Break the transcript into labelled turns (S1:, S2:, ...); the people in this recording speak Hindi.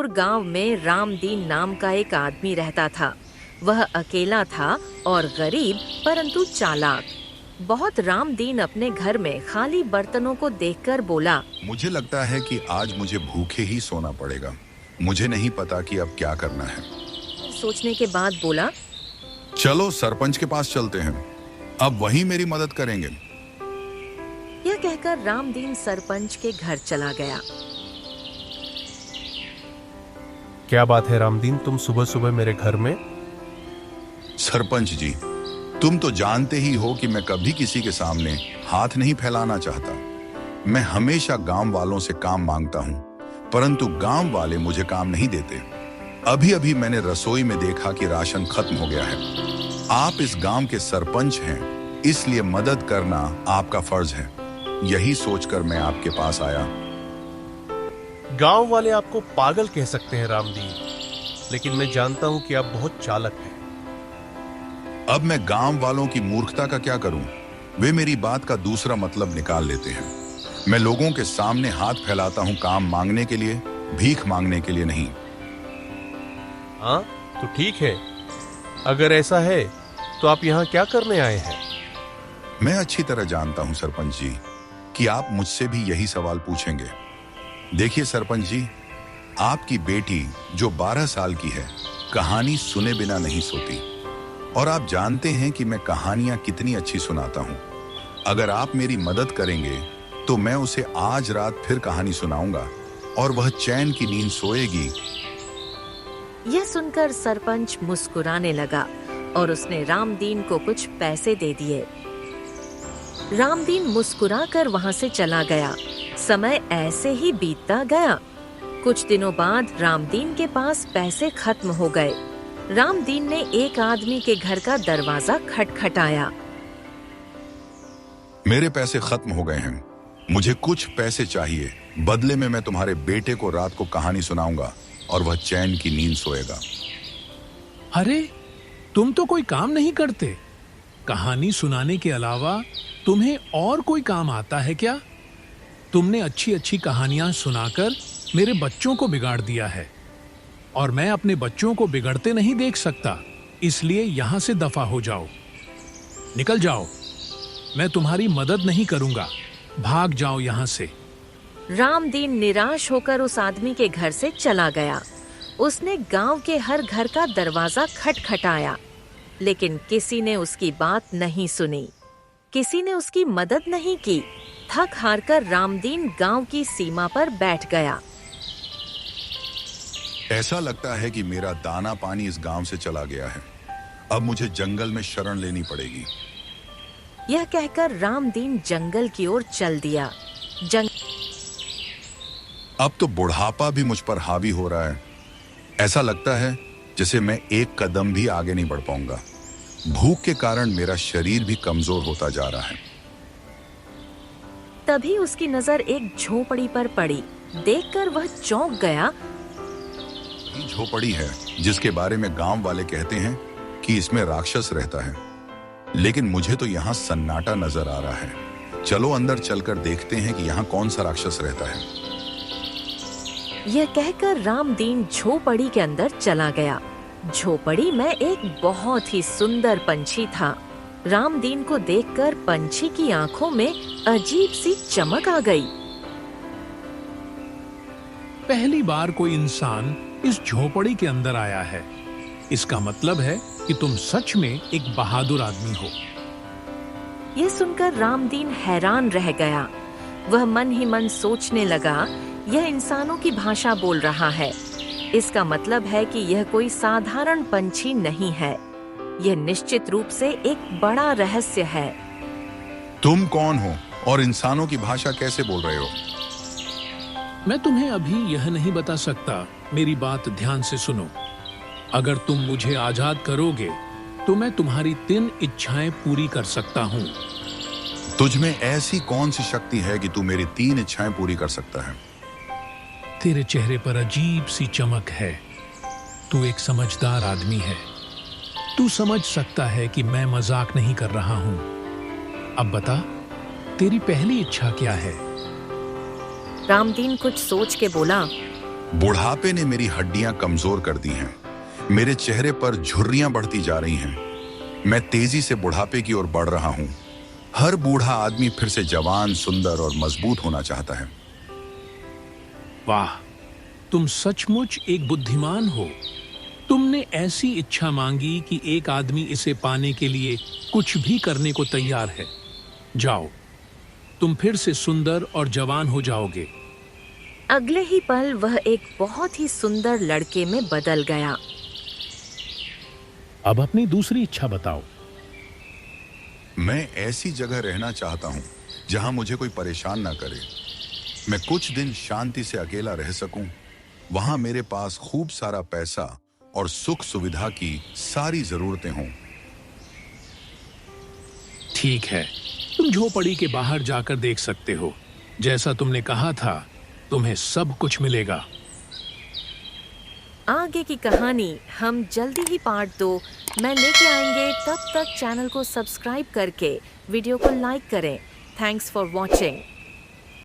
S1: दूर गांव में रामदीन नाम का एक आदमी रहता था। वह अकेला था और गरीब परंतु चालाक। बहुत रामदीन अपने घर में खाली बर्तनों को देखकर बोला,
S2: मुझे लगता है कि आज मुझे भूखे ही सोना पड़ेगा। मुझे नहीं पता कि अब क्या करना है।
S1: सोचने के बाद बोला,
S2: चलो सरपंच के पास चलते हैं, अब वही मेरी मदद करेंगे।
S1: यह कहकर रामदीन सरपंच के घर चला गया।
S3: क्या बात है रामदीन, तुम सुबह सुबह मेरे घर में?
S2: सरपंच जी, तुम तो जानते ही हो कि मैं कभी किसी के सामने हाथ नहीं फैलाना चाहता। मैं हमेशा गांव वालों से काम मांगता हूं, परंतु गांव वाले मुझे काम नहीं देते। अभी अभी मैंने रसोई में देखा कि राशन खत्म हो गया है। आप इस गांव के सरपंच हैं, इसलिए मदद करना आपका फर्ज है। यही सोचकर मैं आपके पास आया।
S3: गांव वाले आपको पागल कह सकते हैं रामदीन, लेकिन मैं जानता हूं कि आप बहुत चालाक हैं।
S2: अब मैं गांव वालों की मूर्खता का क्या करूं? वे मेरी बात का दूसरा मतलब निकाल लेते हैं। मैं लोगों के सामने हाथ फैलाता हूं काम मांगने के लिए, भीख मांगने के लिए नहीं।
S3: हाँ तो ठीक है, अगर ऐसा है तो आप यहाँ क्या करने आए हैं?
S2: मैं अच्छी तरह जानता हूं सरपंच जी कि आप मुझसे भी यही सवाल पूछेंगे। देखिए सरपंच जी, आपकी बेटी जो 12 साल की है, कहानी सुने बिना नहीं सोती। और आप जानते हैं कि मैं कहानियां कितनी अच्छी सुनाता हूं। अगर आप मेरी मदद करेंगे तो मैं उसे आज रात फिर कहानी सुनाऊंगा और वह चैन की नींद सोएगी।
S1: यह सुनकर सरपंच मुस्कुराने लगा और उसने रामदीन को कुछ पैसे दे दिए। रामदीन मुस्कुराकर वहां से चला गया। समय ऐसे ही बीतता गया। कुछ दिनों बाद रामदीन के पास पैसे खत्म हो गए। रामदीन ने एक आदमी के घर का दरवाजा खटखटाया।
S2: मेरे पैसे खत्म हो गए हैं, मुझे कुछ पैसे चाहिए। बदले में मैं तुम्हारे बेटे को रात को कहानी सुनाऊंगा और वह चैन की नींद सोएगा।
S4: अरे, तुम तो कोई काम नहीं करते। कहानी सुनाने के अलावा तुम्हें और कोई काम आता है क्या? तुमने अच्छी अच्छी कहानियां सुनाकर मेरे बच्चों को बिगाड़ दिया है और मैं अपने बच्चों को बिगड़ते नहीं देख सकता, इसलिए यहां से दफा हो जाओ। निकल जाओ, मैं तुम्हारी मदद नहीं करूंगा। भाग जाओ यहां से।
S1: रामदीन निराश होकर उस आदमी के घर से चला गया। उसने गांव के हर घर का दरवाजा खटखटाया, लेकिन किसी ने उसकी बात नहीं सुनी। किसी ने उसकी मदद नहीं की। थक हारकर रामदीन गांव की सीमा पर बैठ गया।
S2: ऐसा लगता है कि मेरा दाना पानी इस गांव से चला गया है। अब मुझे जंगल में शरण लेनी पड़ेगी।
S1: यह कहकर रामदीन जंगल की ओर चल दिया।
S2: अब तो बुढ़ापा भी मुझ पर हावी हो रहा है। ऐसा लगता है जैसे मैं एक कदम भी आगे नहीं बढ़ पाऊंगा। भूख के कारण मेरा शरीर भी कमजोर होता जा रहा है।
S1: तभी उसकी नजर एक झोपड़ी पर पड़ी। देखकर वह चौंक गया।
S2: झोपड़ी है जिसके बारे में गांव वाले कहते हैं कि इसमें राक्षस रहता है, लेकिन मुझे तो यहाँ सन्नाटा नजर आ रहा है। चलो अंदर चलकर देखते हैं कि यहाँ कौन सा राक्षस रहता है।
S1: यह कहकर रामदीन झोपड़ी के अंदर चला गया। झोपड़ी में एक बहुत ही सुंदर पंछी था। रामदीन को देखकर पंछी की आंखों में अजीब सी चमक आ गई।
S4: पहली बार कोई इंसान इस झोपड़ी के अंदर आया है। इसका मतलब है कि तुम सच में एक बहादुर आदमी हो।
S1: यह सुनकर रामदीन हैरान रह गया। वह मन ही मन सोचने लगा, यह इंसानों की भाषा बोल रहा है। इसका मतलब है कि यह कोई साधारण पंछी नहीं है। यह निश्चित रूप से एक बड़ा रहस्य है।
S2: तुम कौन हो और इंसानों की भाषा कैसे बोल रहे हो?
S4: मैं तुम्हें अभी यह नहीं बता सकता। मेरी बात ध्यान से सुनो। अगर तुम मुझे आजाद करोगे तो मैं तुम्हारी 3 इच्छाएं पूरी कर सकता हूँ।
S2: तुझ में ऐसी कौन सी शक्ति है कि तू मेरी 3 इच्छाएं पूरी कर सकता है?
S4: तेरे चेहरे पर अजीब सी चमक है। तू एक समझदार आदमी है। तू समझ सकता है कि मैं मजाक नहीं कर रहा हूँ। अब बता, तेरी पहली इच्छा क्या है?
S1: रामदीन कुछ सोच के बोला,
S2: बुढ़ापे ने मेरी हड्डियां कमजोर कर दी हैं। मेरे चेहरे पर झुर्रियां बढ़ती जा रही हैं। मैं तेजी से बुढ़ापे की ओर बढ़ रहा हूं। हर बूढ़ा आदमी फिर से जवान, सुंदर और मजबूत होना चाहता है।
S4: वाह, तुम सचमुच एक बुद्धिमान हो। तुमने ऐसी इच्छा मांगी कि एक आदमी इसे पाने के लिए कुछ भी करने को तैयार है। जाओ, तुम फिर से सुंदर और जवान हो जाओगे।
S1: अगले ही पल वह एक बहुत ही सुंदर लड़के में बदल गया।
S4: अब अपनी दूसरी इच्छा बताओ।
S2: मैं ऐसी जगह रहना चाहता हूं जहां मुझे कोई परेशान ना करे। मैं कुछ दिन शांति से अकेला रह सकूं। वहां मेरे पास खूब सारा पैसा और सुख सुविधा की सारी जरूरतें हों।
S4: ठीक है, तुम झोपड़ी के बाहर जाकर देख सकते हो। जैसा तुमने कहा था, तुम्हें सब कुछ मिलेगा।
S1: आगे की कहानी हम जल्दी ही पार्ट 2 में लेके आएंगे। तब तक चैनल को सब्सक्राइब करके वीडियो को लाइक करें। Thanks for watching.